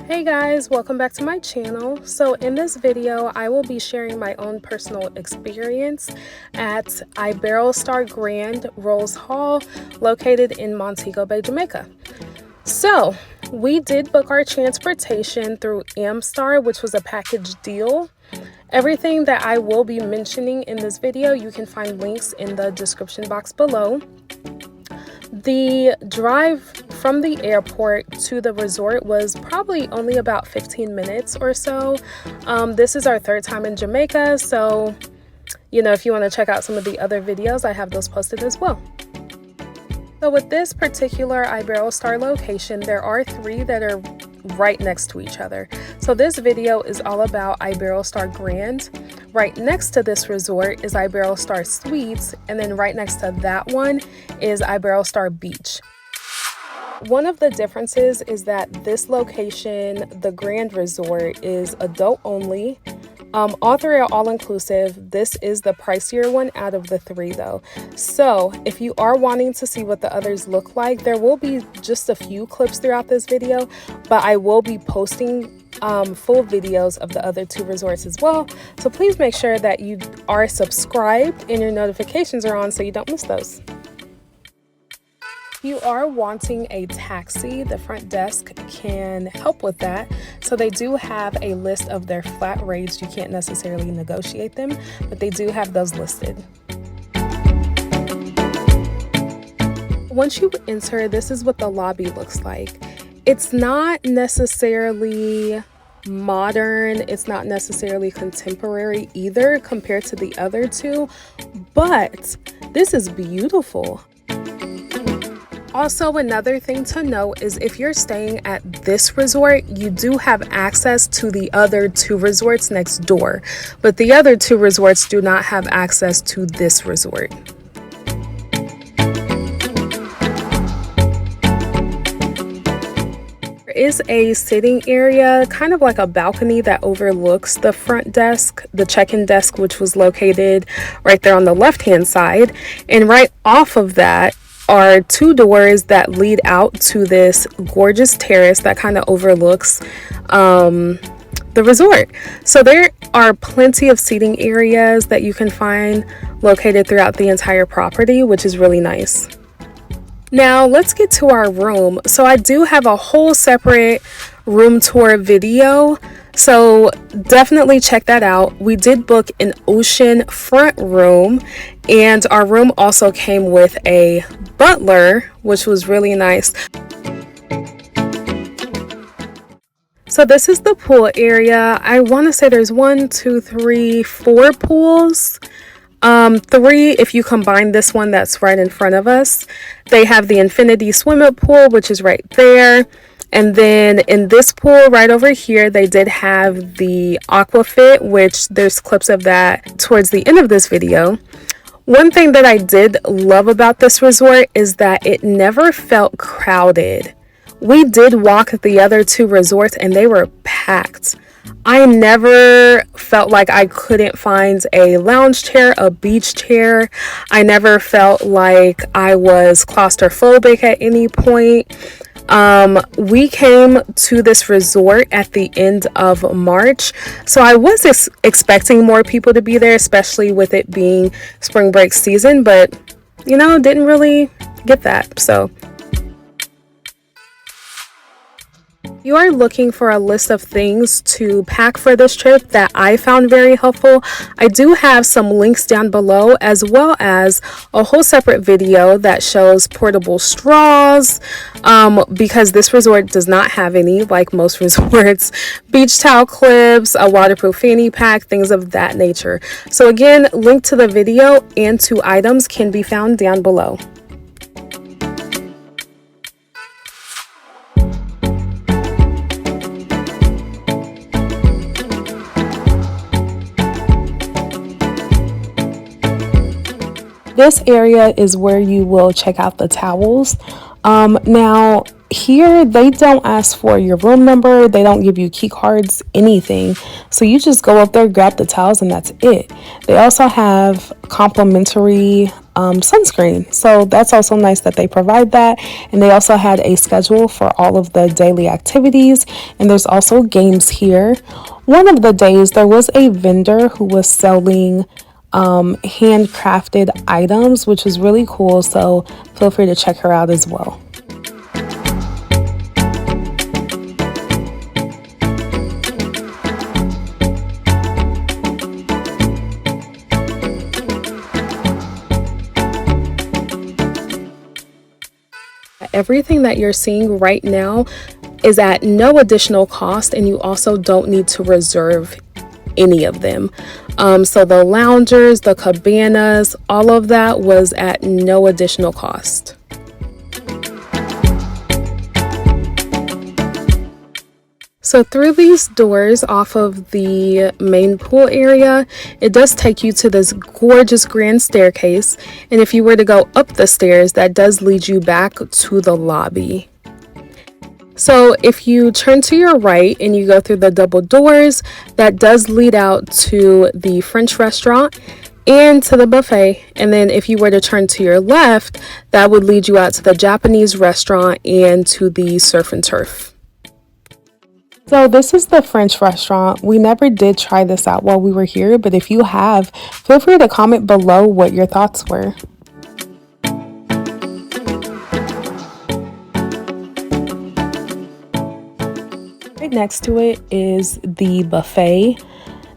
Hey guys, welcome back to my channel. So in this video, I will be sharing my own personal experience at Iberostar Grand Rose Hall, located in Montego Bay, Jamaica. So we did book our transportation through Amstar, which was a package deal. Everything that I will be mentioning in this video, you can find links in the description box below. The drive from the airport to the resort was probably only about 15 minutes or so. This is our third time in Jamaica, so if you want to check out some of the other videos, I have those posted as well. So with this particular Iberostar location, there are three that are right next to each other. So this video is all about Iberostar Grand. Right next to this resort is Iberostar Suites, and then right next to that one is Iberostar Beach. One of the differences is that this location, the Grand Resort, is adult only. All three are all-inclusive. This is the pricier one out of the three though. So if you are wanting to see what the others look like, there will be just a few clips throughout this video, but I will be posting full videos of the other two resorts as well. So please make sure that you are subscribed and your notifications are on so you don't miss those. If you are wanting a taxi, the front desk can help with that. So they do have a list of their flat rates. You can't necessarily negotiate them, but they do have those listed. Once you enter, this is what the lobby looks like. It's not necessarily modern, it's not necessarily contemporary either compared to the other two, but this is beautiful. Also, another thing to note is if you're staying at this resort, you do have access to the other two resorts next door, but the other two resorts do not have access to this resort. There is a sitting area, kind of like a balcony that overlooks the front desk, the check-in desk, which was located right there on the left-hand side, and right off of that are two doors that lead out to this gorgeous terrace that kind of overlooks the resort. So there are plenty of seating areas that you can find located throughout the entire property, which is really nice. Now let's get to our room. So I do have a whole separate room tour video, so definitely check that out. We did book an ocean front room, and our room also came with a butler, which was really nice. So this is the pool area. I want to say there's 1, 2, 3, 4 pools. 3 if you combine this one that's right in front of us. They have the infinity swimming pool, which is right there. And then in this pool right over here, they did have the aquafit, which there's clips of that towards the end of this video. One thing that I did love about this resort is that it never felt crowded. We did walk the other two resorts and they were packed. I never felt like I couldn't find a lounge chair, a beach chair. I never felt like I was claustrophobic at any point. We came to this resort at the end of March, so I was expecting more people to be there, especially with it being spring break season, but didn't really get that. So you are looking for a list of things to pack for this trip that I found very helpful. I do have some links down below, as well as a whole separate video that shows portable straws, because this resort does not have any, like most resorts, beach towel clips, a waterproof fanny pack, things of that nature. So again, link to the video and to items can be found down below. This area is where you will check out the towels. Now here they don't ask for your room number, they don't give you key cards, anything. So you just go up there, grab the towels, and that's it. They also have complimentary sunscreen. So that's also nice that they provide that. And they also had a schedule for all of the daily activities, and there's also games here. One of the days there was a vendor who was selling handcrafted items, which was really cool, so feel free to check her out as well. Everything that you're seeing right now is at no additional cost, and you also don't need to reserve any of them. So the loungers, the cabanas, all of that was at no additional cost. So through these doors off of the main pool area, it does take you to this gorgeous grand staircase. And if you were to go up the stairs, that does lead you back to the lobby. So if you turn to your right and you go through the double doors, that does lead out to the French restaurant and to the buffet. And then if you were to turn to your left, that would lead you out to the Japanese restaurant and to the surf and turf. So this is the French restaurant. We never did try this out while we were here, but if you have, feel free to comment below what your thoughts were. Right next to it is the buffet.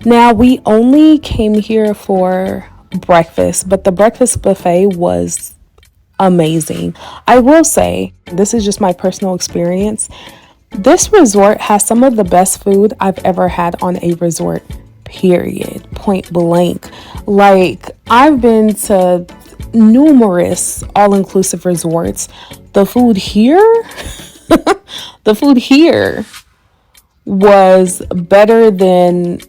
Now, we only came here for breakfast, but the breakfast buffet was amazing. I will say, this is just my personal experience. This resort has some of the best food I've ever had on a resort, period, point blank. Like, I've been to numerous all-inclusive resorts. The food here, the food here was better than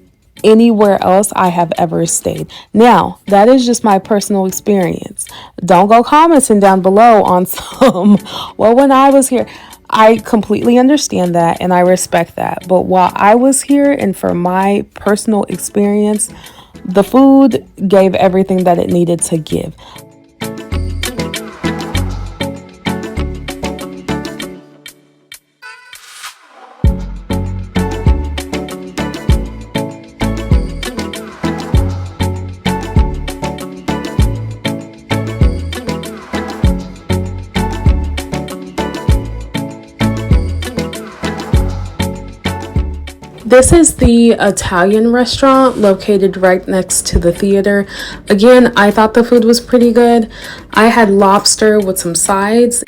anywhere else I have ever stayed. Now, that is just my personal experience. Don't go commenting down below on some, well, when I was here. I completely understand that and I respect that. But while I was here and for my personal experience, the food gave everything that it needed to give. This is the Italian restaurant located right next to the theater. Again, I thought the food was pretty good. I had lobster with some sides.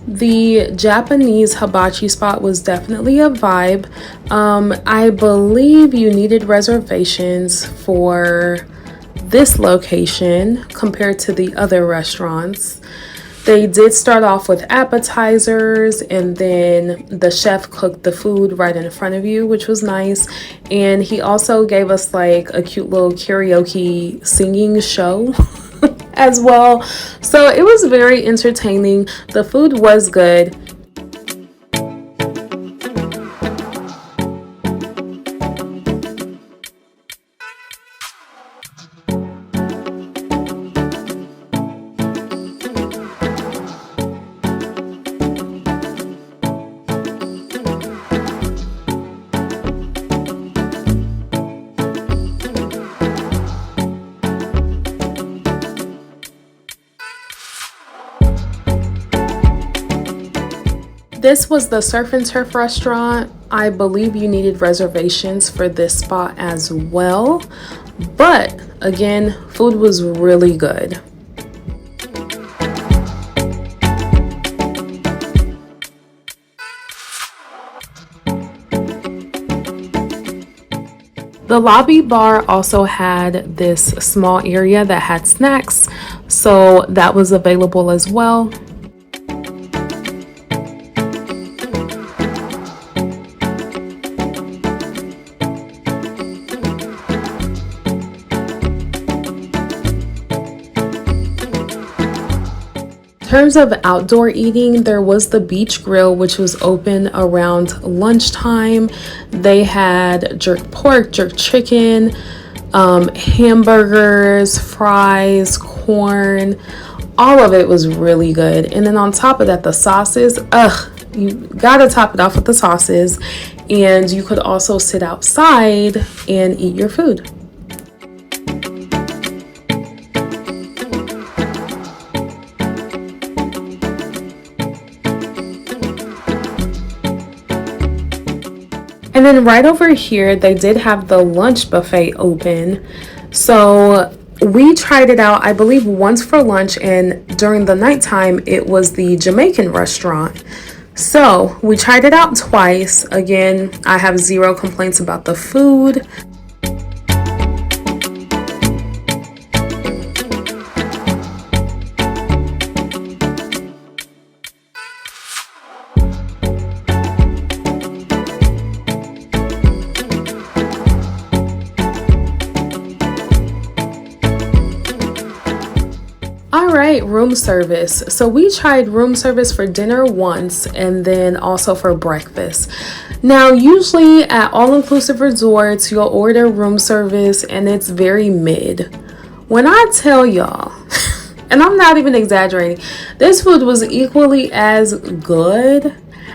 The Japanese hibachi spot was definitely a vibe. I believe you needed reservations for this location compared to the other restaurants. They did start off with appetizers, and then the chef cooked the food right in front of you, which was nice. And he also gave us like a cute little karaoke singing show as well. So it was very entertaining. The food was good. This was the Surf and Turf restaurant. I believe you needed reservations for this spot as well. But again, food was really good. The lobby bar also had this small area that had snacks, so that was available as well. In terms of outdoor eating, there was the beach grill, which was open around lunchtime. They had jerk pork, jerk chicken, hamburgers, fries, corn. All of it was really good. And then on top of that, the sauces, you gotta top it off with the sauces. And you could also sit outside and eat your food. And then right over here, they did have the lunch buffet open. So we tried it out, I believe, once for lunch, and during the nighttime, it was the Jamaican restaurant. So we tried it out twice. Again, I have zero complaints about the food. Alright, room service. So we tried room service for dinner once and then also for breakfast. Now, usually at all-inclusive resorts, you'll order room service and it's very mid. When I tell y'all, and I'm not even exaggerating, this food was equally as good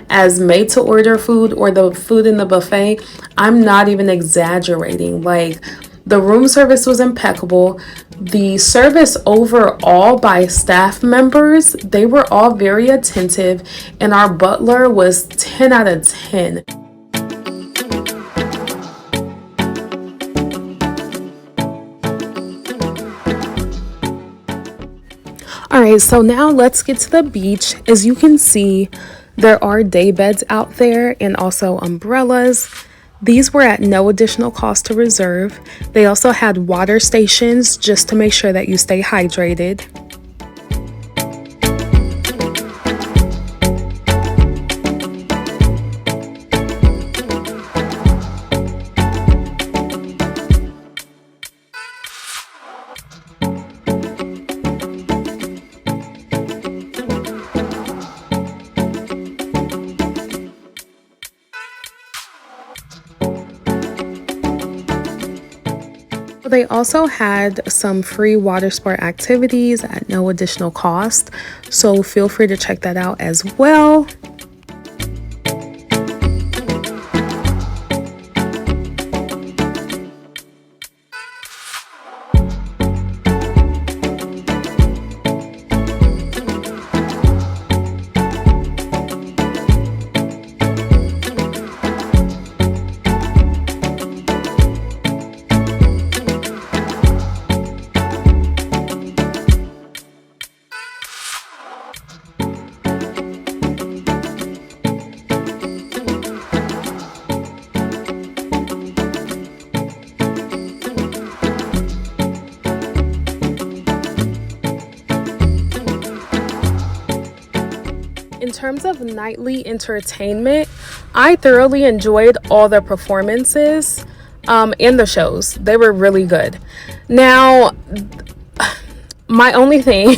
as made to order food or the food in the buffet. I'm not even exaggerating. Like, the room service was impeccable. The service overall by staff members, they were all very attentive, and our butler was 10 out of 10. All right, so now let's get to the beach. As you can see, there are day beds out there and also umbrellas. These were at no additional cost to reserve. They also had water stations just to make sure that you stay hydrated. They also had some free water sport activities at no additional cost, so feel free to check that out as well. In terms of nightly entertainment, I thoroughly enjoyed all the performances and the shows. They were really good. Now, my only thing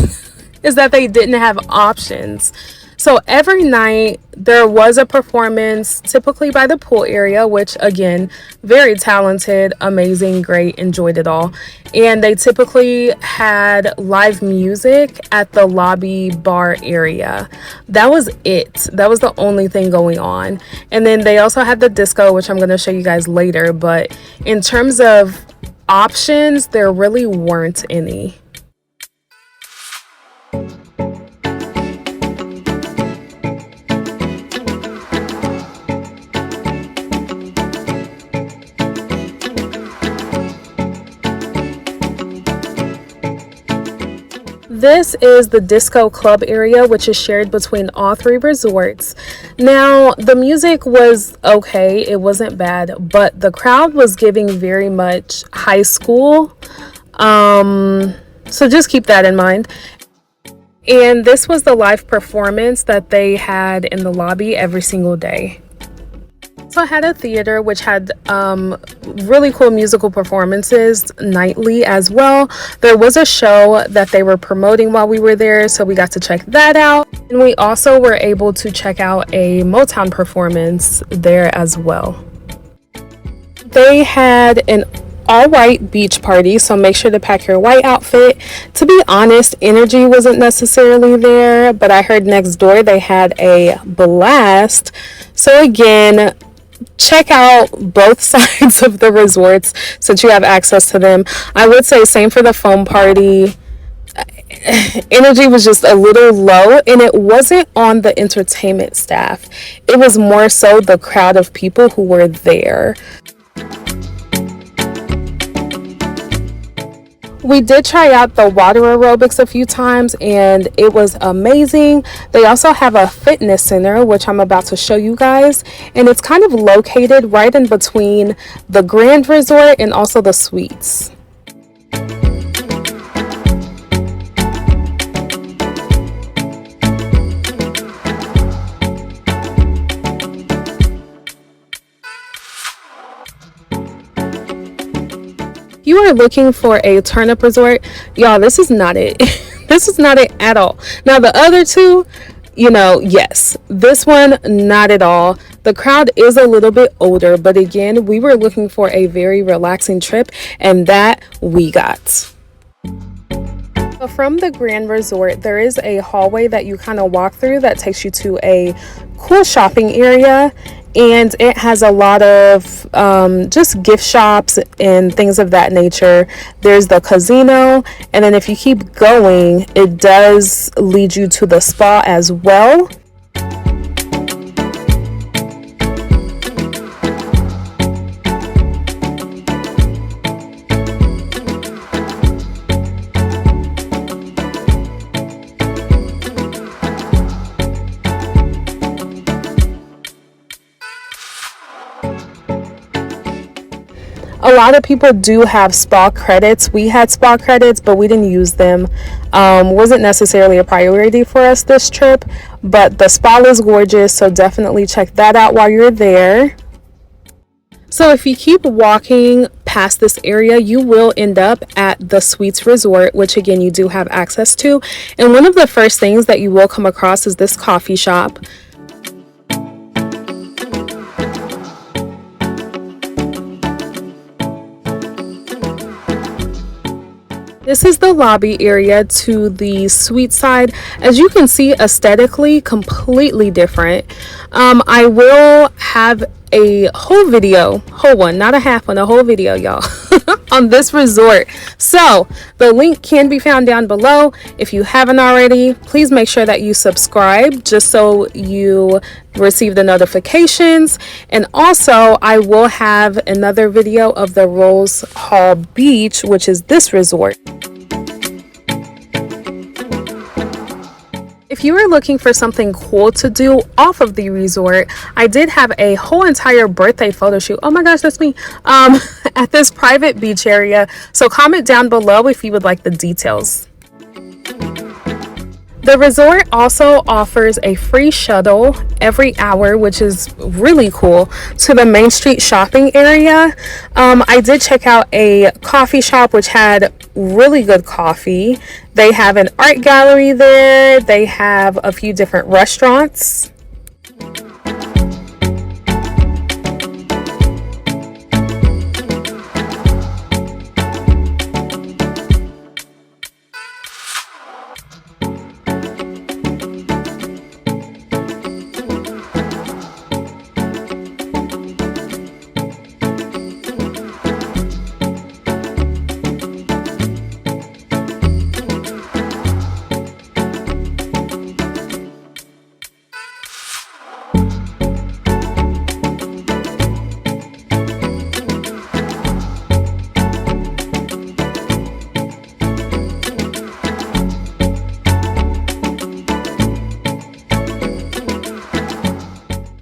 is that they didn't have options. So every night there was a performance, typically by the pool area, which again, very talented, amazing, great, enjoyed it all. And they typically had live music at the lobby bar area. That was it. That was the only thing going on. And then they also had the disco, which I'm going to show you guys later. But in terms of options, there really weren't any. this is the disco club area, which is shared between all three resorts. Now, the music was okay, it wasn't bad, but the crowd was giving very much high school. So just keep that in mind. And this was the live performance that they had in the lobby every single day. So I had a theater which had really cool musical performances nightly as well. There was a show that they were promoting while we were there, so we got to check that out. And we also were able to check out a Motown performance there as well. They had an all-white beach party, so make sure to pack your white outfit. To be honest, energy wasn't necessarily there, but I heard next door they had a blast. So again, check out both sides of the resorts since you have access to them. I would say same for the foam party. Energy was just a little low, and it wasn't on the entertainment staff. It was more so the crowd of people who were there. We did try out the water aerobics a few times and it was amazing. They also have a fitness center, which I'm about to show you guys, and it's kind of located right in between the Grand Resort and also the suites. You are looking for a turn-up resort, y'all, this is not it. This is not it at all. Now the other two, you know, yes. This one, not at all. The crowd is a little bit older, but again, we were looking for a very relaxing trip, and that we got. So from the Grand Resort, there is a hallway that you kind of walk through that takes you to a cool shopping area. And it has a lot of just gift shops and things of that nature. There's the casino, and then if you keep going, it does lead you to the spa as well. A lot of people do have spa credits. We had spa credits, but we didn't use them. Wasn't necessarily a priority for us this trip, but the spa is gorgeous, so definitely check that out while you're there. So if you keep walking past this area, you will end up at the Suites Resort, which again, you do have access to. And one of the first things that you will come across is this coffee shop. This is the lobby area to the suite side. As you can see, aesthetically completely different. I will have a whole video, whole one, not a half one, a whole video, y'all, on this resort. So the link can be found down below. If you haven't already, please make sure that you subscribe just so you receive the notifications. And also I will have another video of the Rose Hall Beach, which is this resort. If you are looking for something cool to do off of the resort, I did have a whole entire birthday photo shoot. Oh my gosh, that's me. At this private beach area. So comment down below if you would like the details. The resort also offers a free shuttle every hour, which is really cool, to the Main Street shopping area. I did check out a coffee shop which had really good coffee. They have an art gallery there. They have a few different restaurants.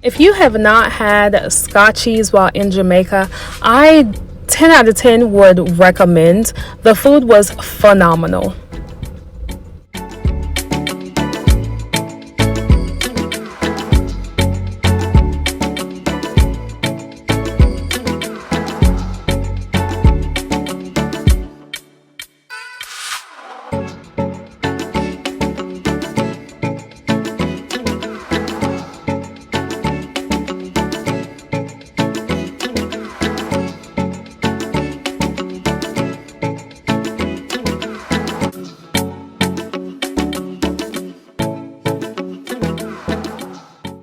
If you have not had Scotchies while in Jamaica, I 10 out of 10 would recommend. The food was phenomenal.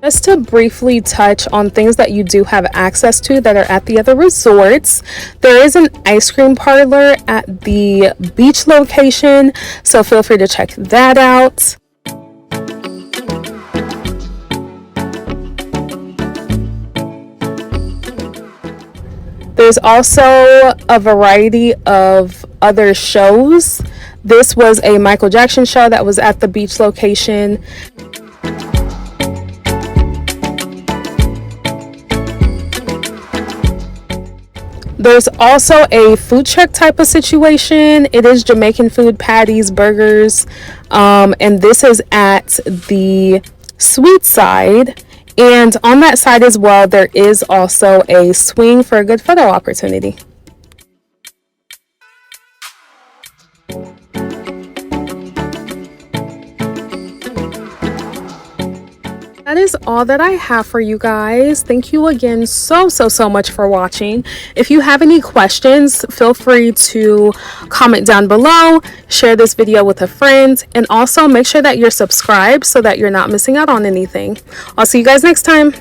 Just to briefly touch on things that you do have access to that are at the other resorts, there is an ice cream parlor at the beach location, so feel free to check that out. There's also a variety of other shows. This was a Michael Jackson show that was at the beach location. There's also a food truck type of situation. It is Jamaican food, patties, burgers, and this is at the sweet side. And on that side as well, there is also a swing for a good photo opportunity. That is all that I have for you guys. Thank you again so much for watching. If you have any questions, feel free to comment down below, share this video with a friend, and also make sure that you're subscribed so that you're not missing out on anything. I'll see you guys next time.